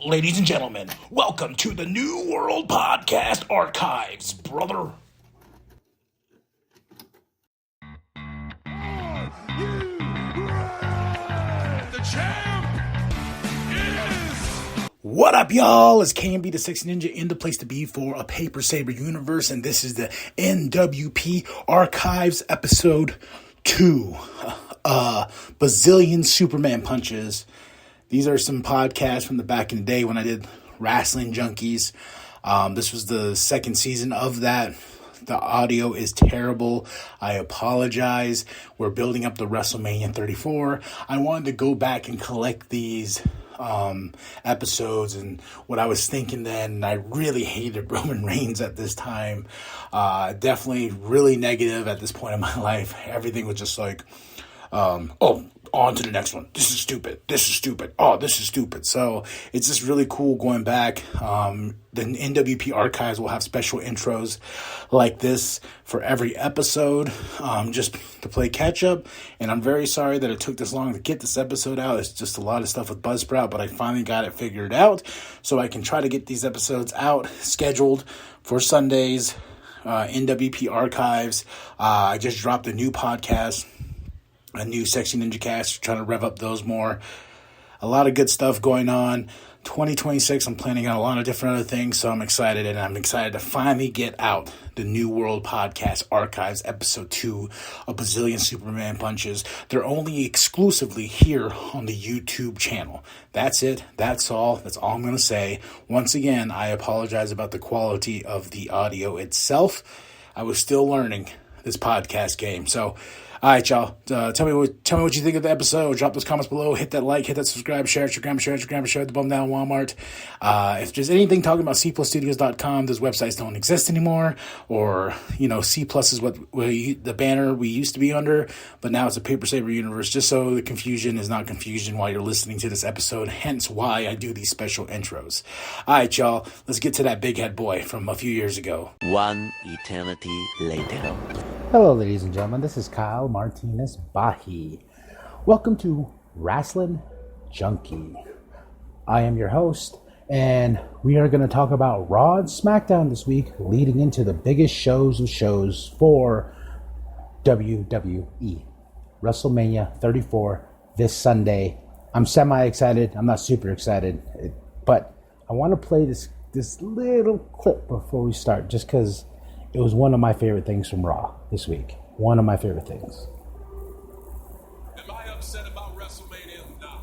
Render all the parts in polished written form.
Ladies and gentlemen, welcome to the New World Podcast Archives, brother. The champ is... What up, y'all? It's KMB the Six Ninja in the place to be for a Paper Saber universe, and this is the nWp Archives episode 2. Bazillion Superman punches. These are some podcasts from the back in the day when I did Wrestling Junkies. This was the second season of that. The audio is terrible. I apologize. We're building up the WrestleMania 34. I wanted to go back and collect these episodes and what I was thinking then. I really hated Roman Reigns at this time. Definitely really negative at this point in my life. Everything was just like, on to the next one. This is stupid. This is stupid. Oh, this is stupid. So it's just really cool going back. The nWp archives will have special intros like this for every episode, just to play catch up. And I'm very sorry that it took this long to get this episode out. It's just a lot of stuff with Buzzsprout, but I finally got it figured out so I can try to get these episodes out scheduled for Sundays. nWp archives. I just dropped a new podcast. A new Sexy Ninja Cast, trying to rev up those more. A lot of good stuff going on. 2026, I'm planning on a lot of different other things, so I'm excited, and I'm excited to finally get out the New World Podcast Archives, Episode 2 of Bazillion Superman Punches. They're only exclusively here on the YouTube channel. That's it. That's all. That's all I'm going to say. Once again, I apologize about the quality of the audio itself. I was still learning this podcast game, so... All right, y'all. Tell me what you think of the episode. Drop those comments below. Hit that like. Hit that subscribe. Share it. Share it. The bum down Walmart. If there's anything talking about cplusstudios.com, those websites don't exist anymore. Or, C Plus is what the banner we used to be under. But now it's a Paper Saber universe. Just so the confusion is not confusion while you're listening to this episode. Hence why I do these special intros. All right, y'all. Let's get to that big head boy from a few years ago. One eternity later. Hello, ladies and gentlemen. This is Kyle Martinez Bahi. Welcome to Wrestling Junkie. I am your host, and we are going to talk about Raw and SmackDown this week, leading into the biggest shows of shows for WWE. WrestleMania 34 this Sunday. I'm semi-excited. I'm not super excited, but I want to play this little clip before we start, just because it was one of my favorite things from Raw this week. One of my favorite things. Am I upset about WrestleMania? Nah.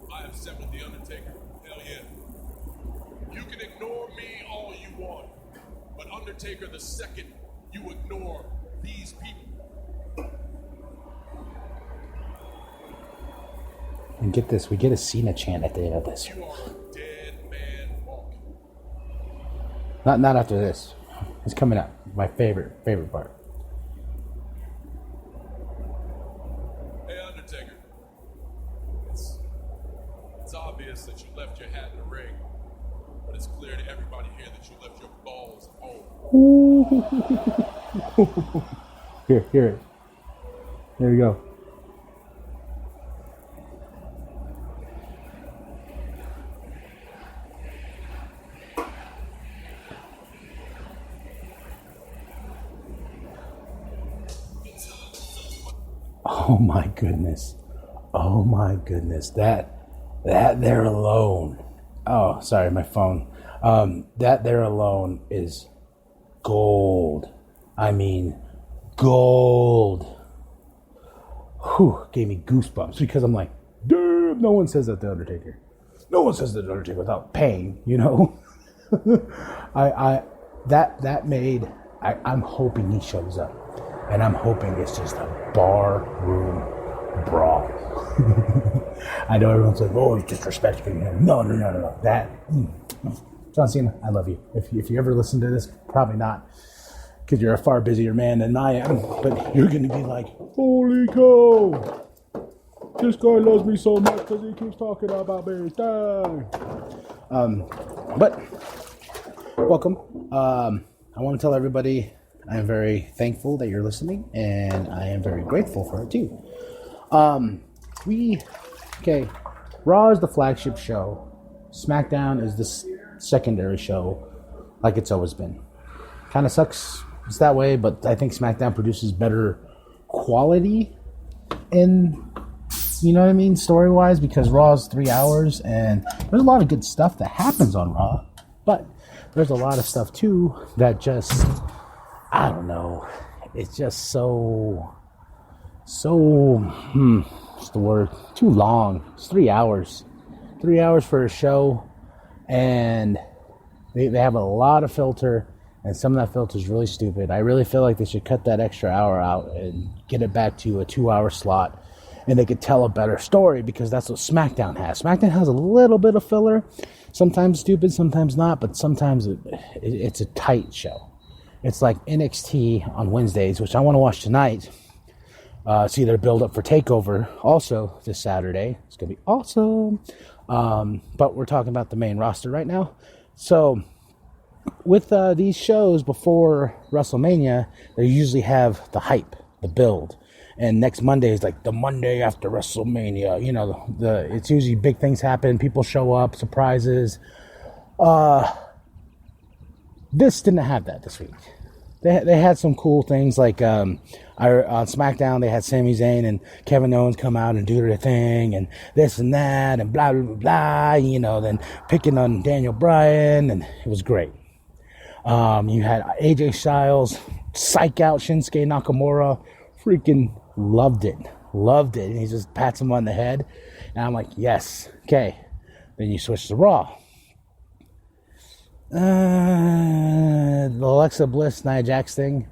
I am upset with The Undertaker. Hell yeah. You can ignore me all you want, but Undertaker, the second you ignore these people. And get this, we get a Cena chant at the end of this. You are a dead man walking. Not after this. It's coming up. My favorite part. Hey, Undertaker. It's obvious that you left your hat in the ring, but it's clear to everybody here that you left your balls home. Hear it. There we go. Oh my goodness. That there alone. Oh, sorry, my phone. That there alone is gold. I mean, gold. Whew, gave me goosebumps because I'm like, damn, no one says that The Undertaker. No one says The Undertaker without pain, I'm hoping he shows up. And I'm hoping it's just a bar room brawl. I know everyone's like, oh, he's disrespecting him. No. John Cena, I love you. If you ever listen to this, probably not, because you're a far busier man than I am. But you're going to be like, holy cow, this guy loves me so much because he keeps talking about me. But welcome. I want to tell everybody I am very thankful that you're listening, and I am very grateful for it too. Raw is the flagship show SmackDown is this secondary show, like it's always been. Kind of sucks it's that way, but I think SmackDown produces better quality in, you know what I mean, story-wise, because Raw's 3 hours, and there's a lot of good stuff that happens on Raw, but there's a lot of stuff, too, that just, I don't know, it's just what's the word, too long. It's 3 hours. 3 hours for a show, and they have a lot of filter, and some of that filter is really stupid. I really feel like they should cut that extra hour out and get it back to a 2 hour slot, and they could tell a better story, because that's what SmackDown has. SmackDown has a little bit of filler, sometimes stupid, sometimes not, but sometimes it's a tight show. It's like NXT on Wednesdays, which I want to watch tonight. See their build up for TakeOver also this Saturday. It's going to be awesome. But we're talking about the main roster right now. So with these shows before WrestleMania, they usually have the hype, the build. And next Monday is like the Monday after WrestleMania. You know, it's usually big things happen. People show up, surprises. This didn't have that this week. They had some cool things, like on SmackDown they had Sami Zayn and Kevin Owens come out and do their thing, and this and that, and blah, blah, blah, blah, you know, then picking on Daniel Bryan, and it was great. You had AJ Styles psych out Shinsuke Nakamura, freaking loved it, and he just pats him on the head, and I'm like, yes, okay. Then you switch to Raw. The Alexa Bliss, Nia Jax thing,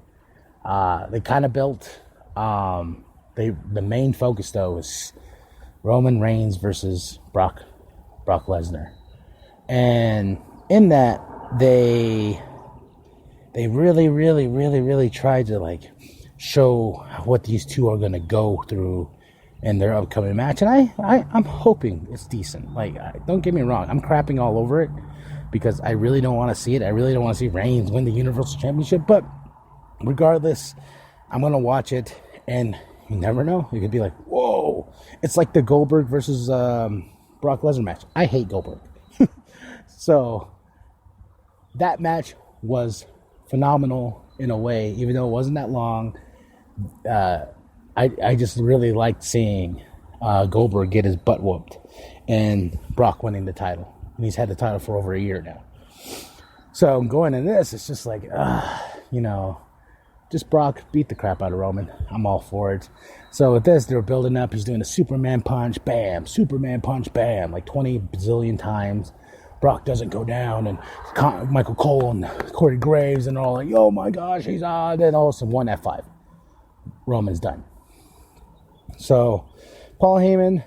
they kind of built. The main focus though is Roman Reigns versus Brock Lesnar, and in that they really tried to like show what these two are gonna go through in their upcoming match, and I'm hoping it's decent. Like, don't get me wrong, I'm crapping all over it, because I really don't want to see it. I really don't want to see Reigns win the Universal Championship. But regardless, I'm going to watch it. And you never know. You could be like, whoa. It's like the Goldberg versus Brock Lesnar match. I hate Goldberg. So that match was phenomenal in a way. Even though it wasn't that long. I just really liked seeing Goldberg get his butt whooped. And Brock winning the title. And he's had the title for over a year now. So going into this, it's just like, you know, just Brock beat the crap out of Roman. I'm all for it. So with this, they're building up. He's doing a Superman punch, bam, Superman punch, bam, like 20 bazillion times. Brock doesn't go down, and Michael Cole and Corey Graves and all like, oh my gosh, he's on. Then all of a sudden, 1 F5. Roman's done. So Paul Heyman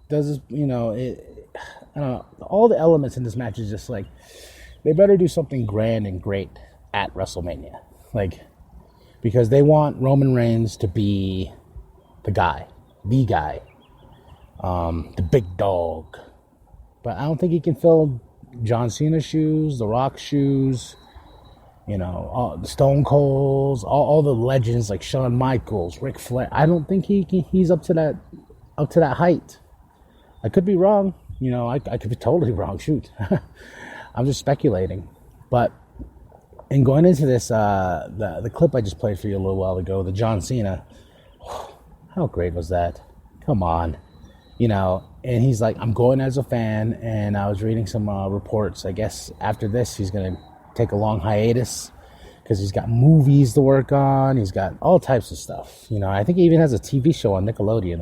does this, you know, I don't know, all the elements in this match is just like, they better do something grand and great at WrestleMania. Like, because they want Roman Reigns to be the guy, the big dog. But I don't think he can fill John Cena's shoes, The Rock's shoes, you know, the Stone Colds, all the legends like Shawn Michaels, Ric Flair. I don't think he's up to that height. I could be wrong. You know, I could be totally wrong. Shoot. I'm just speculating. But in going into this, the clip I just played for you a little while ago, the John Cena, how great was that? Come on. You know, and he's like, I'm going as a fan, and I was reading some reports. I guess after this, he's going to take a long hiatus because he's got movies to work on. He's got all types of stuff. You know, I think he even has a TV show on Nickelodeon,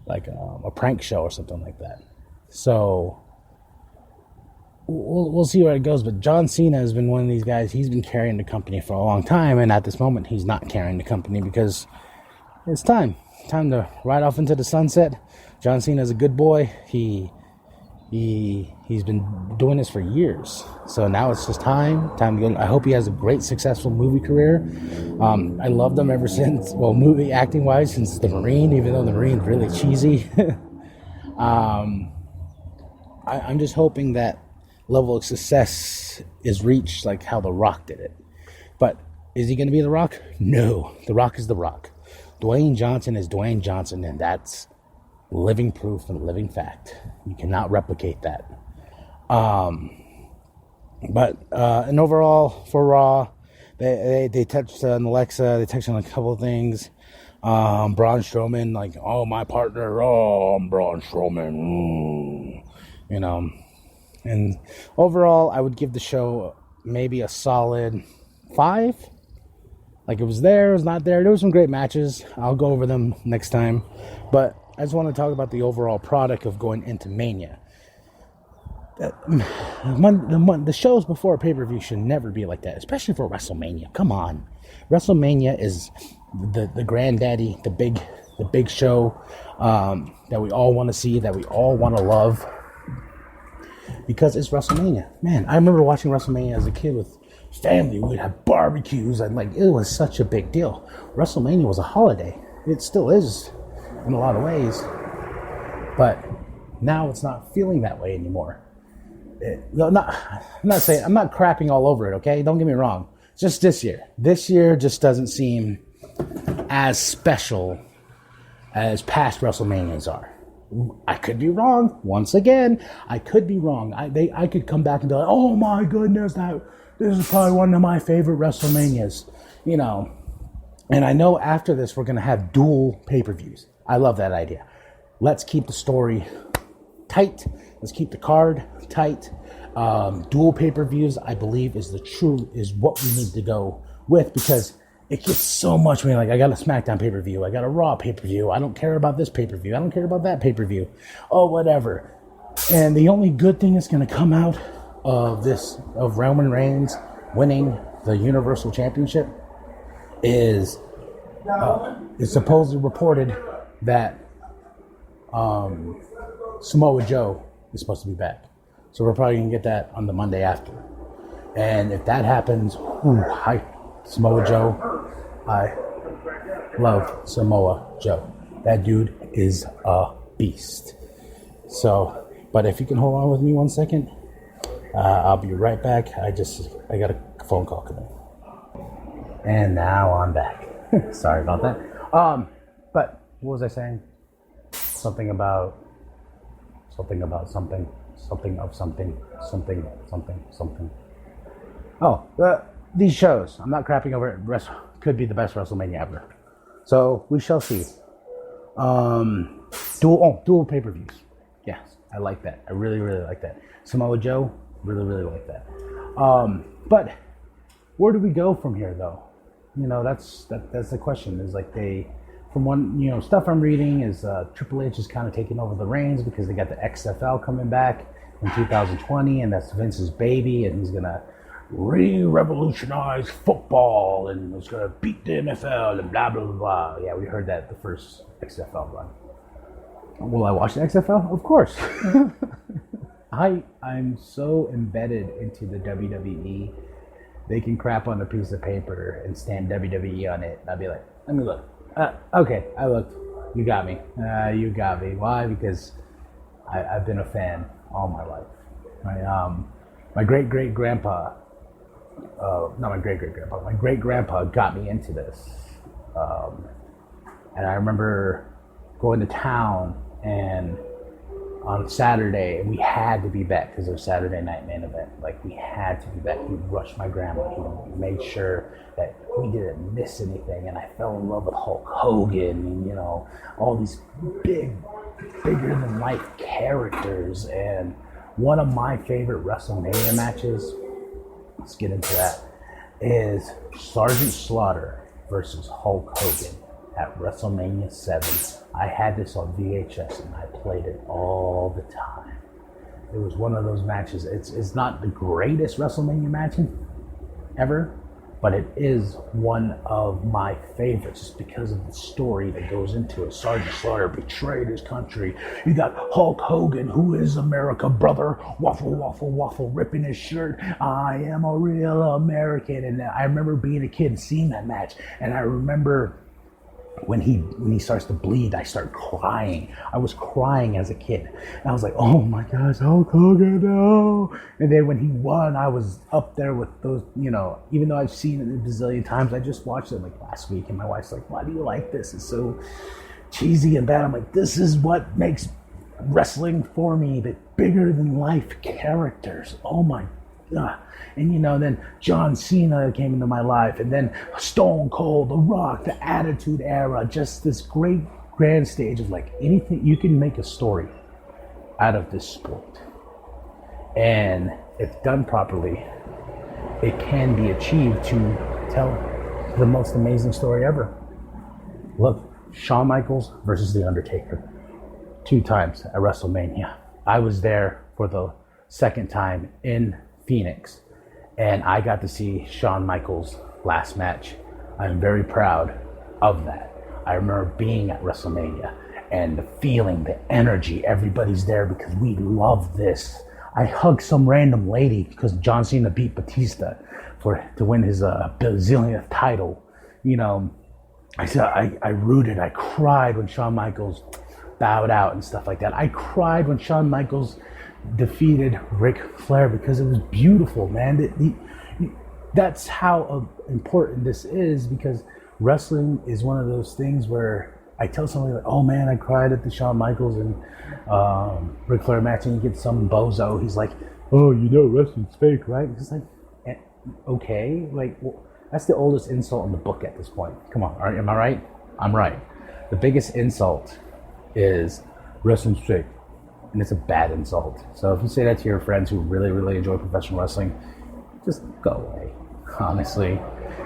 like a prank show or something like that. So we'll see where it goes. But John Cena has been one of these guys. He's been carrying the company for a long time, and at this moment, he's not carrying the company because it's time to ride off into the sunset. John Cena's a good boy. He's been doing this for years. So now it's just time to go. I hope he has a great, successful movie career. I loved him ever since, well, movie acting wise, since The Marine, even though The Marine's really cheesy. I'm just hoping that level of success is reached like how The Rock did it. But is he going to be The Rock? No. The Rock is The Rock. Dwayne Johnson is Dwayne Johnson, and that's living proof and living fact. You cannot replicate that. And overall, for Raw, they touched on Alexa. They touched on a couple of things. Braun Strowman, like, oh, my partner, oh, I'm Braun Strowman. You know. And overall, I would give the show maybe a solid 5. Like, it was there, it was not there. There were some great matches. I'll go over them next time. But I just want to talk about the overall product of going into Mania. The shows before a pay-per-view should never be like that, especially for WrestleMania. Come on. WrestleMania is the granddaddy, the big show that we all want to see, that we all want to love. Because it's WrestleMania. Man, I remember watching WrestleMania as a kid with family. We'd have barbecues, and like, it was such a big deal. WrestleMania was a holiday. It still is in a lot of ways. But now it's not feeling that way anymore. I'm not crapping all over it, okay? Don't get me wrong. Just this year. This year just doesn't seem as special as past WrestleManias are. I could be wrong. Once again, I could be wrong. I could come back and be like, oh my goodness, this is probably one of my favorite WrestleManias. You know. And I know after this we're going to have dual pay-per-views. I love that idea. Let's keep the story tight. Let's keep the card tight. Dual pay-per-views, I believe, is what we need to go with, because it gets so much. Like, I got a SmackDown pay-per-view, I got a Raw pay-per-view, I don't care about this pay-per-view, I don't care about that pay-per-view. Oh, whatever. And the only good thing that's going to come out of Roman Reigns winning the Universal Championship is it's supposedly reported that Samoa Joe is supposed to be back. So we're probably going to get that on the Monday after. And if that happens, Samoa Joe, I love Samoa Joe. That dude is a beast. So, but if you can hold on with me 1 second, I'll be right back. I got a phone call coming. And now I'm back. Sorry about that. But what was I saying? Something of something. Oh, these shows. I'm not crapping over it. Could be the best WrestleMania ever. So we shall see. Dual pay-per-views. Yes, I like that. I really, really like that. Samoa Joe, really, really like that. But where do we go from here, though? You know, that's the question. Is like from one, stuff I'm reading is Triple H is kind of taking over the reins because they got the XFL coming back in 2020, and that's Vince's baby, and he's gonna revolutionize football, and it's gonna beat the NFL, and blah blah blah. Yeah, we heard that the first XFL run. Will I watch the XFL? Of course. I'm so embedded into the WWE. They can crap on a piece of paper and stand WWE on it. And I'll be like, let me look. Okay, I looked. You got me. You got me. Why? Because I've been a fan all my life. My great-great-grandpa, not my great-great-grandpa, my great-grandpa got me into this. And I remember going to town and on Saturday, and we had to be back because it was Saturday Night Main Event. Like, we had to be back. He rushed my grandma. He made sure that we didn't miss anything. And I fell in love with Hulk Hogan and, all these bigger than life characters. And one of my favorite WrestleMania matches, let's get into that, is Sergeant Slaughter versus Hulk Hogan at WrestleMania 7. I had this on VHS and I played it all the time. It was one of those matches. It's not the greatest WrestleMania match ever, but it is one of my favorites just because of the story that goes into it. Sergeant Slaughter betrayed his country. You got Hulk Hogan, who is America, brother, waffle, waffle, waffle, ripping his shirt. I am a real American. And I remember being a kid and seeing that match, and I remember when he starts to bleed, I start crying. I was crying as a kid. And I was like, oh my gosh, Hulk Hogan, no. And then when he won, I was up there with those, even though I've seen it a bazillion times, I just watched it like last week. And my wife's like, why do you like this? It's so cheesy and bad. I'm like, this is what makes wrestling for me, the bigger than life characters. Oh my God. And then John Cena came into my life, and then Stone Cold, The Rock, the Attitude Era, just this great grand stage of like anything. You can make a story out of this sport, and if done properly, it can be achieved to tell the most amazing story ever. Look, Shawn Michaels versus The Undertaker, 2 times at WrestleMania. I was there for the second time in Phoenix, and I got to see Shawn Michaels' last match. I'm very proud of that. I remember being at WrestleMania and the feeling, the energy, everybody's there because we love this. I hugged some random lady because John Cena beat Batista to win his Bazillionth title. I rooted, I cried when Shawn Michaels bowed out and stuff like that. I cried when Shawn Michaels defeated Ric Flair because it was beautiful, man. That's how important this is, because wrestling is one of those things where I tell somebody like, oh man, I cried at the Shawn Michaels and Ric Flair match, and you get some bozo, he's like, oh, wrestling's fake, right? It's like, okay, like, well, that's the oldest insult in the book at this point. Come on, am I right? I'm right. The biggest insult is wrestling's fake, and it's a bad insult. So if you say that to your friends who really, really enjoy professional wrestling, just go away, honestly,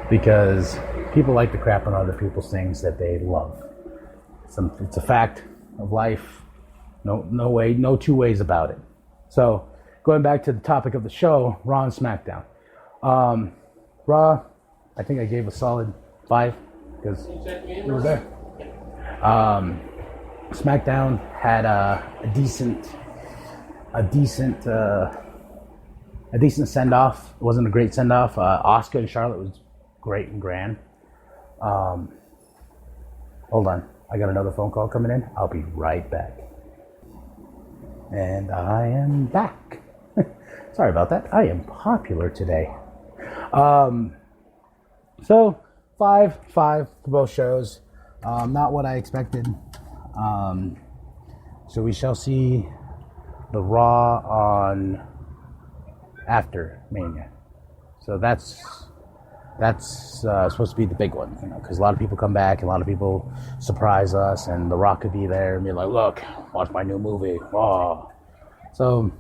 because people like to crap on other people's things that they love. It's a fact of life. No two ways about it. So going back to the topic of the show, Raw and SmackDown. Raw, I think I gave a solid 5 because we were there. SmackDown had a decent send-off. It wasn't a great send-off. Asuka and Charlotte was great and grand. Hold on. I got another phone call coming in. I'll be right back. And I am back. Sorry about that. I am popular today. So 5 for both shows. Not what I expected. So we shall see the Raw on after Mania. So that's supposed to be the big one, because a lot of people come back, and a lot of people surprise us, and The Rock could be there and be like, look, watch my new movie. Oh. So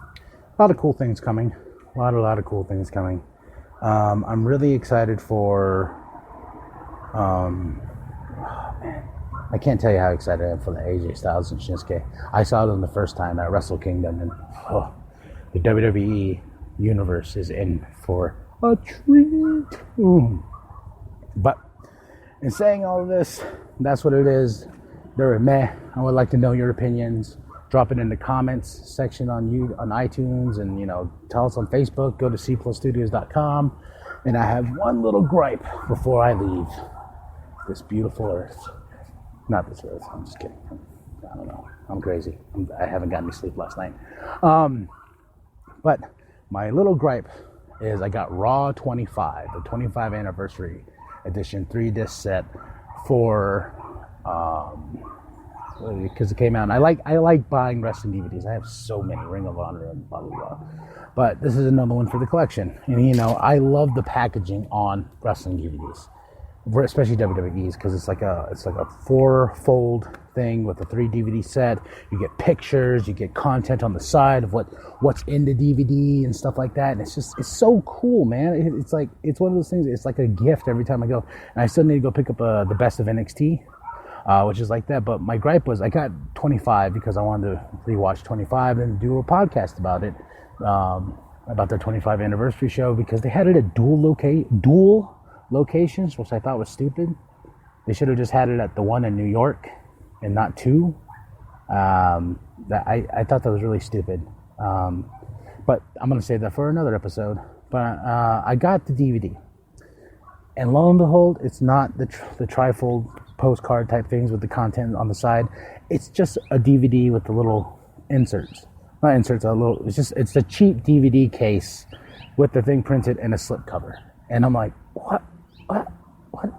a lot of cool things coming. A lot of cool things coming. I'm really excited for I can't tell you how excited I am for the AJ Styles and Shinsuke. I saw them the first time at Wrestle Kingdom, and the WWE universe is in for a treat. But in saying all of this, that's what it is. They're meh. I would like to know your opinions. Drop it in the comments section on iTunes, and tell us on Facebook. Go to cplusstudios.com. And I have one little gripe before I leave this beautiful earth. Not this earth. I'm just kidding. I don't know. I'm crazy. I haven't gotten any sleep last night. But my little gripe is I got Raw 25, the 25 anniversary edition 3-disc set for because it came out. And I like buying wrestling DVDs. I have so many, Ring of Honor and blah blah blah. But this is another one for the collection. And I love the packaging on wrestling DVDs, especially WWE's, because it's like a 4-fold thing with a 3 DVD set. You get pictures, you get content on the side of what's in the DVD and stuff like that. And it's so cool, man. It's one of those things. It's like a gift every time I go. And I still need to go pick up the best of NXT, which is like that. But my gripe was I got 25 because I wanted to rewatch 25 and do a podcast about it, about their 25 anniversary show, because they had it at dual locations, which I thought was stupid. They should have just had it at the one in New York and not 2. I thought that was really stupid. But I'm going to save that for another episode. But I got the DVD. And lo and behold, it's not the trifold postcard type things with the content on the side. It's just a DVD with the little inserts. Not inserts, it's a cheap DVD case with the thing printed and a slip cover. And I'm like, what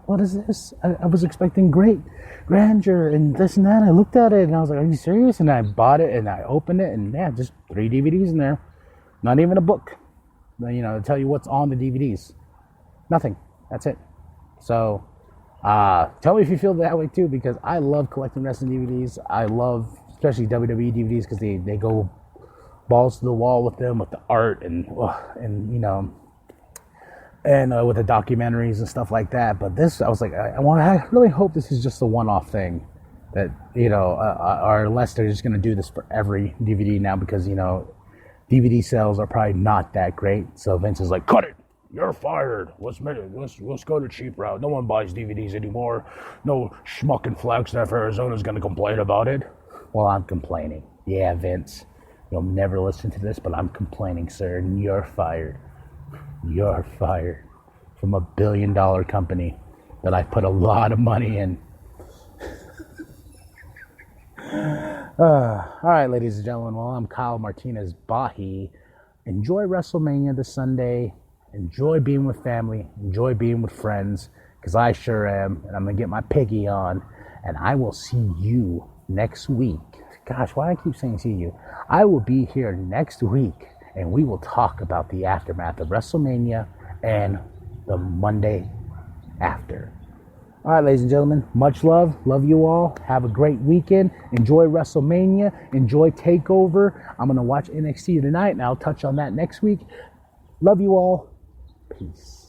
what is this? I was expecting great grandeur and this and that. I looked at it and I was like, are you serious? And I bought it and I opened it and yeah, just 3 DVDs in there. Not even a book, to tell you what's on the DVDs. Nothing. That's it. So, tell me if you feel that way too, because I love collecting wrestling DVDs. I love, especially WWE DVDs, because they go balls to the wall with them, with the art and with the documentaries and stuff like that. But this, I was like, I really hope this is just a one-off thing, that or unless they're just gonna do this for every DVD now, because DVD sales are probably not that great. So Vince is like, cut it. You're fired. Let's go the cheap route. No one buys DVDs anymore. No schmuck in Flagstaff, Arizona's gonna complain about it. Well, I'm complaining. Yeah, Vince. You'll never listen to this, but I'm complaining, sir, and you're fired. You're fired from a $1 billion company that I put a lot of money in. All right, ladies and gentlemen. Well, I'm Kyle Martinez Bahi. Enjoy WrestleMania this Sunday. Enjoy being with family. Enjoy being with friends, because I sure am. And I'm going to get my piggy on. And I will see you next week. Gosh, why do I keep saying see you? I will be here next week, and we will talk about the aftermath of WrestleMania and the Monday after. All right, ladies and gentlemen, much love. Love you all. Have a great weekend. Enjoy WrestleMania. Enjoy TakeOver. I'm going to watch NXT tonight, and I'll touch on that next week. Love you all. Peace.